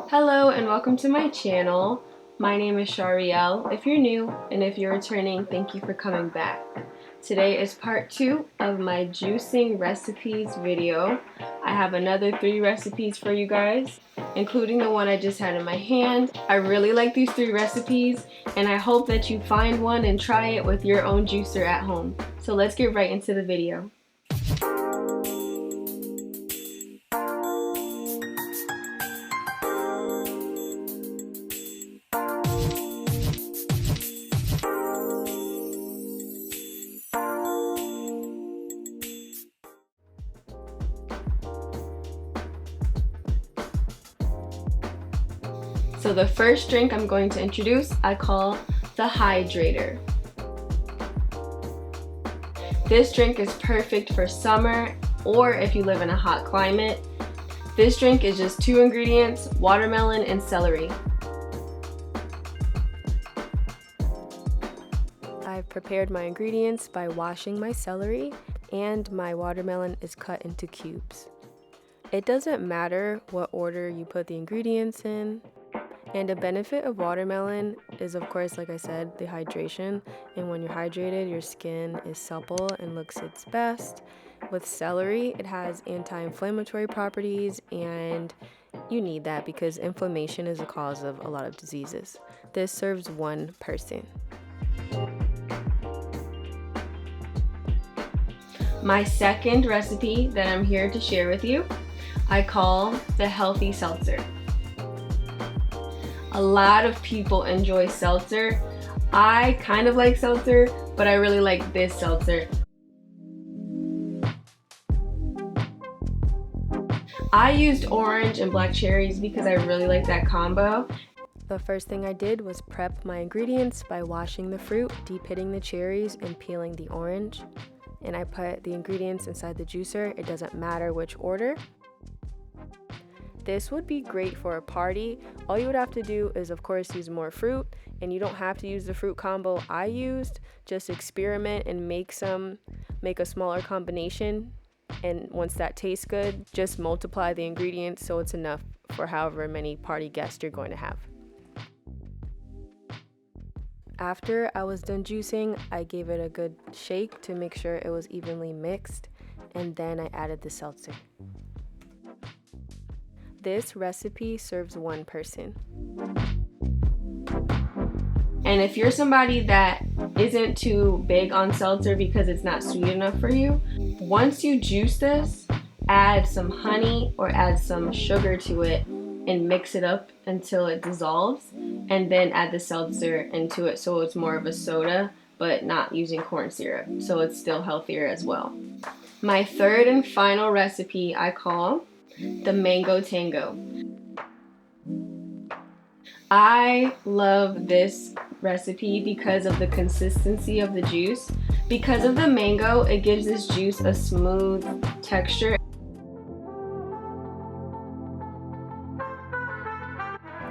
Hello and welcome to my channel. My name is Shariel. If you're new and if you're returning, thank you for coming back. Today is part 2 of my juicing recipes video. I have another 3 recipes for you guys, including the one I just had in my hand. I really like these 3 recipes and I hope that you find one and try it with your own juicer at home. So let's get right into the video. So the first drink I'm going to introduce, I call the Hydrator. This drink is perfect for summer or if you live in a hot climate. This drink is just 2 ingredients, watermelon and celery. I've prepared my ingredients by washing my celery, and my watermelon is cut into cubes. It doesn't matter what order you put the ingredients in. And a benefit of watermelon is, of course, like I said, the hydration. And when you're hydrated, your skin is supple and looks its best. With celery, it has anti-inflammatory properties, and you need that because inflammation is a cause of a lot of diseases. This serves 1 person. My second recipe that I'm here to share with you, I call the Healthy Seltzer. A lot of people enjoy seltzer. I kind of like seltzer, but I really like this seltzer. I used orange and black cherries because I really like that combo. The first thing I did was prep my ingredients by washing the fruit, de-pitting the cherries, and peeling the orange. And I put the ingredients inside the juicer. It doesn't matter which order. This would be great for a party. All you would have to do is, of course, use more fruit, and you don't have to use the fruit combo I used. Just experiment and make a smaller combination, and once that tastes good, just multiply the ingredients so it's enough for however many party guests you're going to have. After I was done juicing, I gave it a good shake to make sure it was evenly mixed, and then I added the seltzer. This recipe serves 1 person. And if you're somebody that isn't too big on seltzer because it's not sweet enough for you, once you juice this, add some honey or add some sugar to it and mix it up until it dissolves, and then add the seltzer into it so it's more of a soda but not using corn syrup, so it's still healthier as well. My third and final recipe I call the Mango Tango. I love this recipe because of the consistency of the juice. Because of the mango, it gives this juice a smooth texture.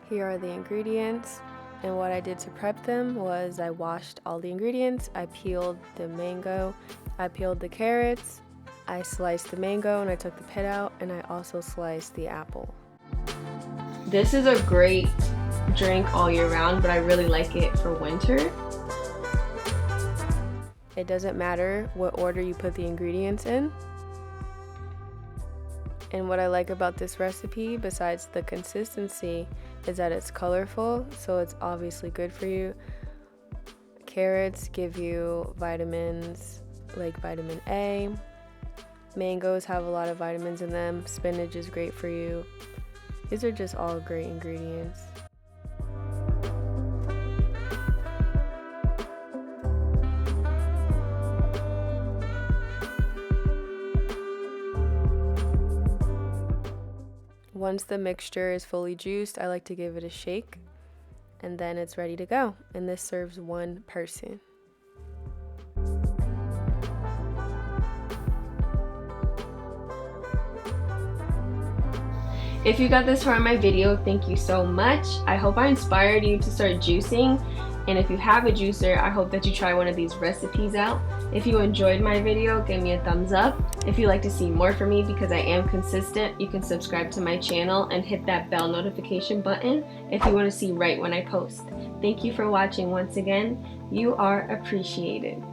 Here are the ingredients, and what I did to prep them was I washed all the ingredients, I peeled the mango, I peeled the carrots, I sliced the mango and I took the pit out, and I also sliced the apple. This is a great drink all year round, but I really like it for winter. It doesn't matter what order you put the ingredients in. And what I like about this recipe, besides the consistency, is that it's colorful, so it's obviously good for you. Carrots give you vitamins like vitamin A. Mangoes have a lot of vitamins in them. Spinach is great for you. These are just all great ingredients. Once the mixture is fully juiced, I like to give it a shake, and then it's ready to go. And this serves 1 person. If you got this far in my video, thank you so much. I hope I inspired you to start juicing. And if you have a juicer, I hope that you try one of these recipes out. If you enjoyed my video, give me a thumbs up. If you'd like to see more from me, because I am consistent, you can subscribe to my channel and hit that bell notification button if you want to see right when I post. Thank you for watching once again. You are appreciated.